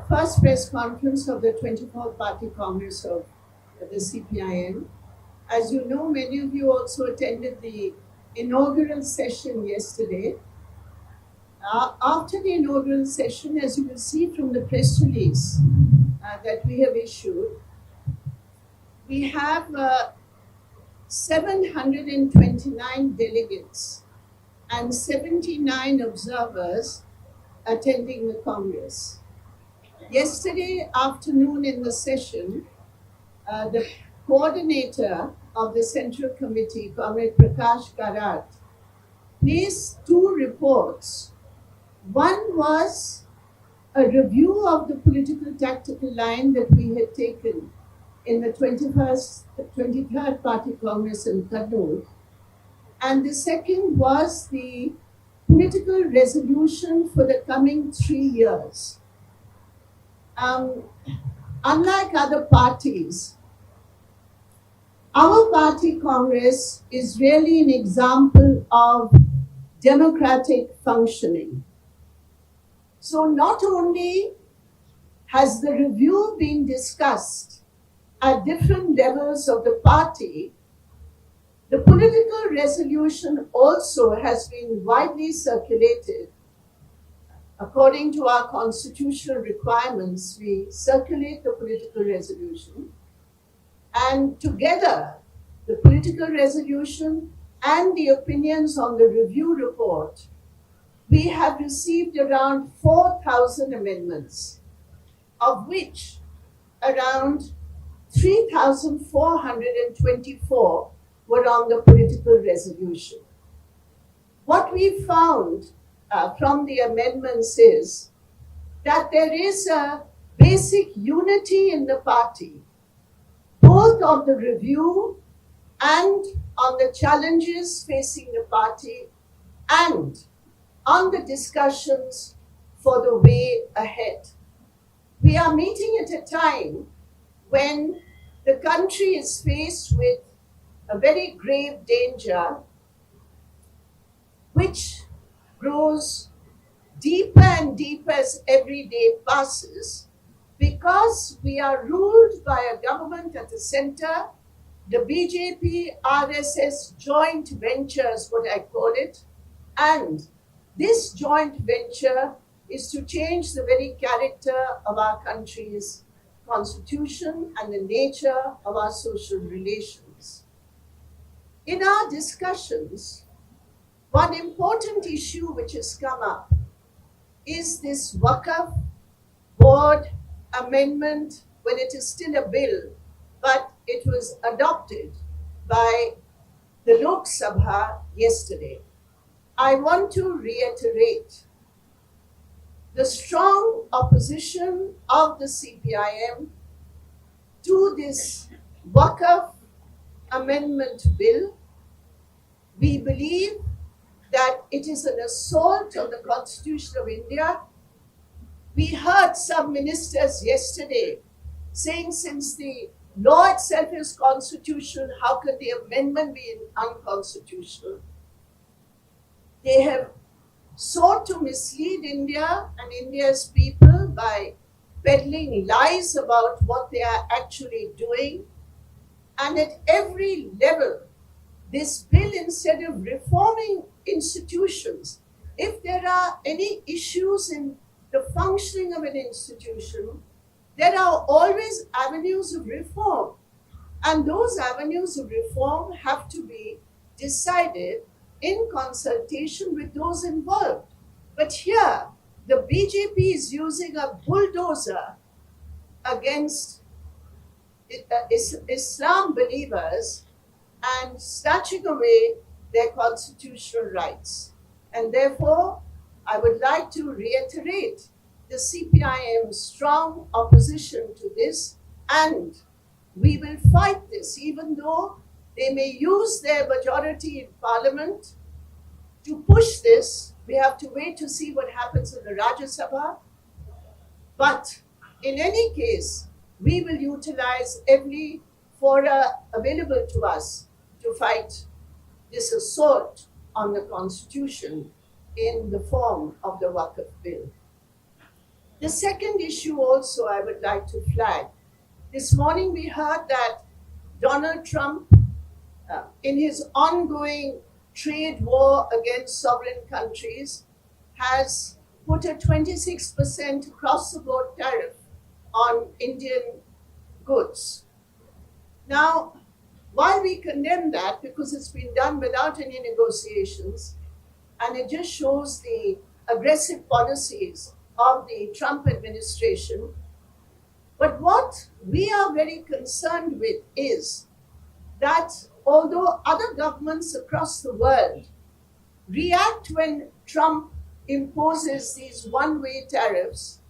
first press conference of the 24th Party Congress of the CPIM. As you know, many of you also attended the inaugural session yesterday. After the inaugural session, as you will see from the press release that we have issued, we have 729 delegates and 79 observers attending the Congress. Yesterday afternoon in the session, the coordinator of the Central Committee, Comrade Brinda Karat, placed two reports. One was a review of the political tactical line that we had taken in the 23rd Party Congress in Kannur. And the second was the political resolution for the coming 3 years. Unlike other parties, our party Congress is really an example of democratic functioning. So not only has the review been discussed at different levels of the party, the political resolution also has been widely circulated. According to our constitutional requirements, we circulate the political resolution, and together the political resolution and the opinions on the review report, we have received around 4,000 amendments, of which around 3,424 were on the political resolution. What we found from the amendments is that there is a basic unity in the party, both on the review and on the challenges facing the party and on the discussions for the way ahead. We are meeting at a time when the country is faced with a very grave danger which grows deeper and deeper as every day passes, because we are ruled by a government at the center, the BJP-RSS joint venture is what I call it, and this joint venture is to change the very character of our country's constitution and the nature of our social relations. In our discussions, one important issue which has come up is this Waqf board amendment, when it is still a bill, but it was adopted by the Lok Sabha yesterday. I want to reiterate the strong opposition of the CPIM to this Waqf amendment bill. We believe that it is an assault on the Constitution of India. We heard some ministers yesterday saying, since the law itself is constitutional, how can the amendment be unconstitutional? They have sought to mislead India and India's people by peddling lies about what they are actually doing. And at every level, this bill, instead of reforming institutions, if there are any issues in the functioning of an institution, there are always avenues of reform. And those avenues of reform have to be decided in consultation with those involved. But here, the BJP is using a bulldozer against Islam believers and snatching away their constitutional rights. And therefore, I would like to reiterate the CPIM's strong opposition to this, and we will fight this, even though they may use their majority in parliament to push this. We have to wait to see what happens in the Rajya Sabha. But in any case, we will utilize every fora available to us to fight this assault on the Constitution in the form of the Waqf bill. The second issue also I would like to flag. This morning we heard that Donald Trump, in his ongoing trade war against sovereign countries, has put a 26% across the board tariff on Indian goods. Now, while we condemn that because it's been done without any negotiations, and it just shows the aggressive policies of the Trump administration, but what we are very concerned with is that although other governments across the world react when Trump imposes these one way tariffs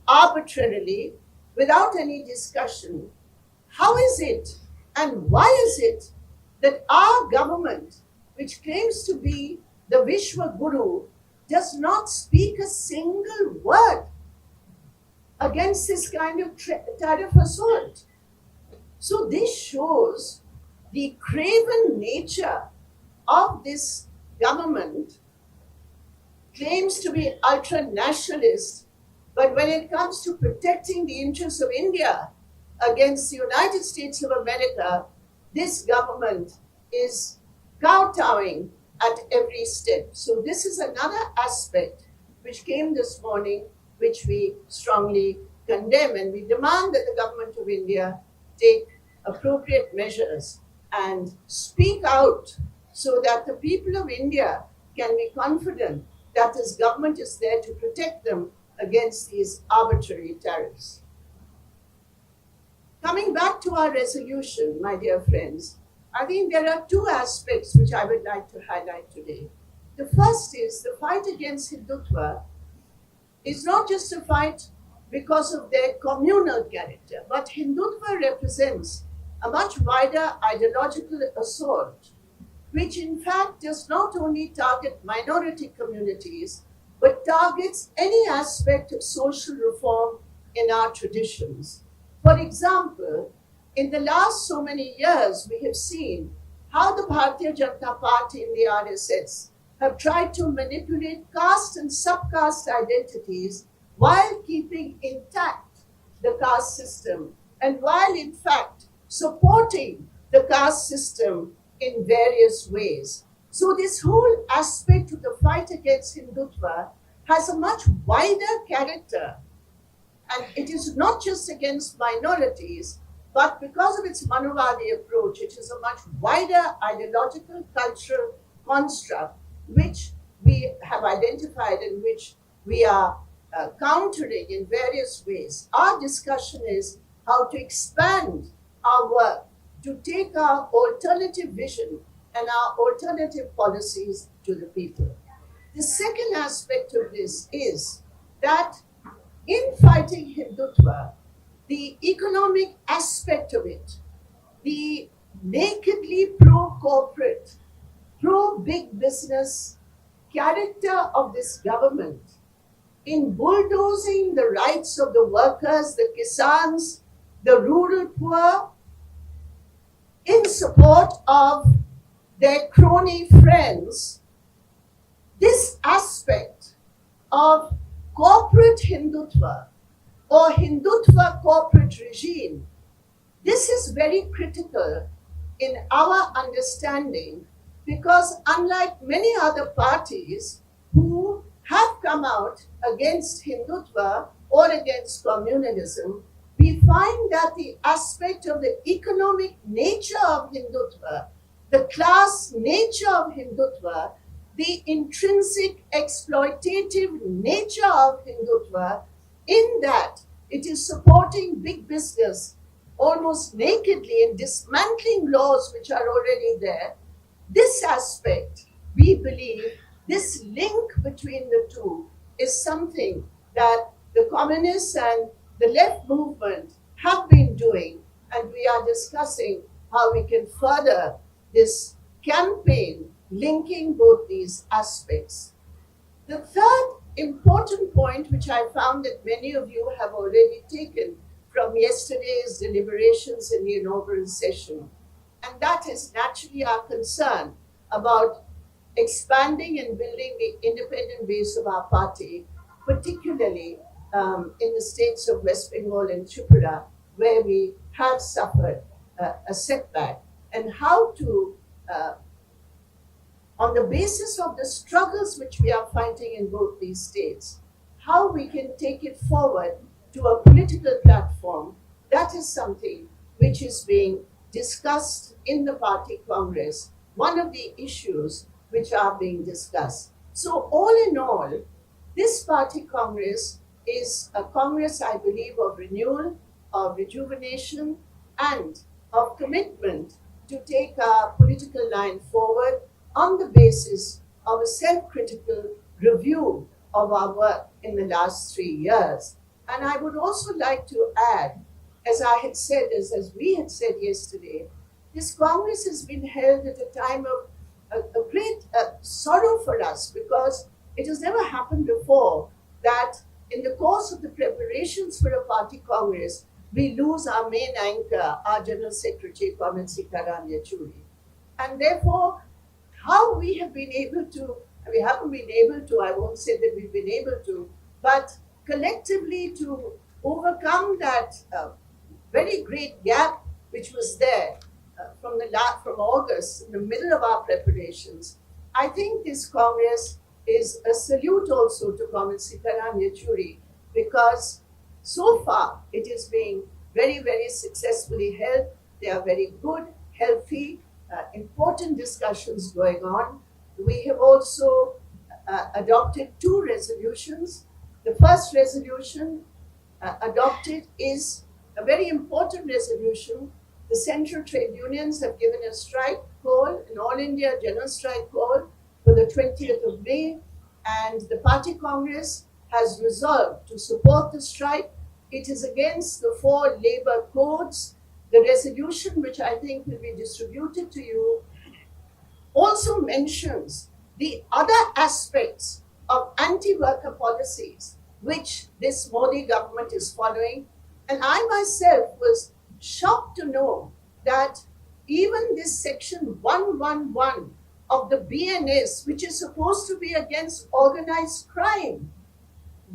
arbitrarily without any discussion, how is it and why is it that our government, which claims to be the Vishwa Guru, does not speak a single word against this kind of tariff assault? So this shows the craven nature of this government. Claims to be ultra nationalist, but when it comes to protecting the interests of India against the United States of America, this government is kowtowing at every step. So this is another aspect which came this morning, which we strongly condemn, and we demand that the government of India take appropriate measures and speak out so that the people of India can be confident that this government is there to protect them against these arbitrary tariffs. Coming back to our resolution, my dear friends, I think there are two aspects which I would like to highlight today. The first is the fight against Hindutva is not just a fight because of their communal character, but Hindutva represents a much wider ideological assault, which in fact does not only target minority communities, but targets any aspect of social reform in our traditions. For example, in the last so many years, we have seen how the Bharatiya Janata Party and the RSS have tried to manipulate caste and subcaste identities while keeping intact the caste system and while in fact supporting the caste system in various ways. So this whole aspect of the fight against Hindutva has a much wider character, and it is not just against minorities, but because of its Manuvadi approach, it is a much wider ideological, cultural construct which we have identified and which we are countering in various ways. Our discussion is how to expand our work to take our alternative vision and our alternative policies to the people. The second aspect of this is that in fighting Hindutva, the economic aspect of it, the nakedly pro-corporate, pro-big business character of this government in bulldozing the rights of the workers, the kisans, the rural poor, in support of their crony friends, this aspect of corporate Hindutva or Hindutva corporate regime, this is very critical in our understanding because unlike many other parties who have come out against Hindutva or against communalism, we find that the aspect of the economic nature of Hindutva, the class nature of Hindutva, the intrinsic exploitative nature of Hindutva, in that it is supporting big business almost nakedly and dismantling laws which are already there. This aspect, we believe, this link between the two is something that the communists and the left movement have been doing, and we are discussing how we can further this campaign linking both these aspects. The third important point, which I found that many of you have already taken from yesterday's deliberations in the inaugural session, and that is naturally our concern about expanding and building the independent base of our party, particularly in the states of West Bengal and Tripura, where we have suffered a setback, and how to, on the basis of the struggles which we are fighting in both these states, how we can take it forward to a political platform. That is something which is being discussed in the party congress, one of the issues which are being discussed. So, all in all, this party congress is a congress, I believe, of renewal, of rejuvenation, and of commitment to take our political line forward on the basis of a self critical review of our work in the last 3 years. And I would also like to add, as I had said, as we had said yesterday, this Congress has been held at a time of a great sorrow for us, because it has never happened before that in the course of the preparations for a party Congress, we lose our main anchor, our General Secretary, Comrade Sitaram Yechuri. And therefore, how we have been able to, we haven't been able to, I won't say that we've been able to, but collectively to overcome that very great gap which was there from August, in the middle of our preparations. I think this Congress is a salute also to Comrade Sitaram Yechuri, because so far it is being very, very successfully held. There are very good, healthy, important discussions going on. We have also adopted 2 resolutions. The first resolution adopted is a very important resolution. The central trade unions have given a strike call, an all India general strike call for the 20th of May, and the party congress has resolved to support the strike. It is against the 4 labor codes. The resolution, which I think will be distributed to you, also mentions the other aspects of anti-worker policies which this Modi government is following. And I myself was shocked to know that even this section 111 of the BNS, which is supposed to be against organized crime,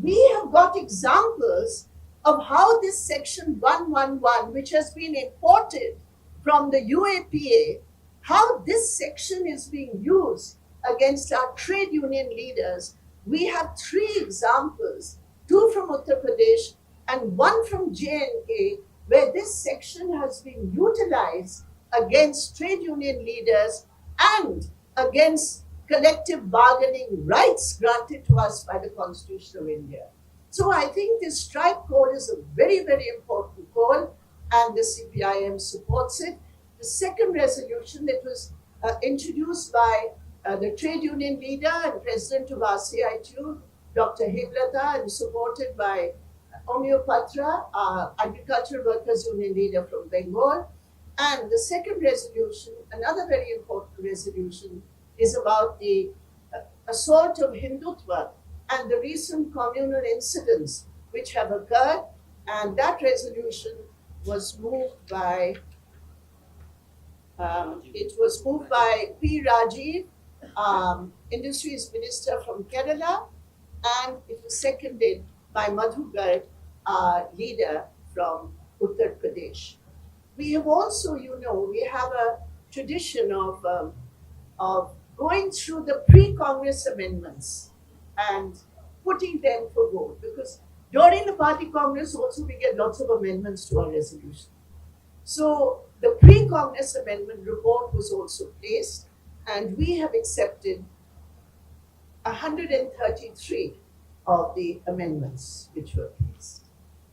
we have got examples of how this section 111, which has been imported from the UAPA, how this section is being used against our trade union leaders. We have 3 examples, 2 from Uttar Pradesh and 1 from J&K, where this section has been utilized against trade union leaders and against collective bargaining rights granted to us by the Constitution of India. So I think this strike call is a very, very important call, and the CPIM supports it. The second resolution that was introduced by the trade union leader and president of RCITU, Dr. Heblata, and supported by Omyo Patra, agricultural workers union leader from Bengal. And the second resolution, another very important resolution, is about the assault of Hindutva and the recent communal incidents which have occurred. And that resolution was moved by, P. Rajiv, Industries Minister from Kerala, and it was seconded by Madhu Garg, leader from Uttar Pradesh. We have also, we have a tradition of going through the pre-Congress amendments and putting them for vote, because during the party Congress also we get lots of amendments to our resolution. So the pre-Congress amendment report was also placed, and we have accepted 133 of the amendments which were placed.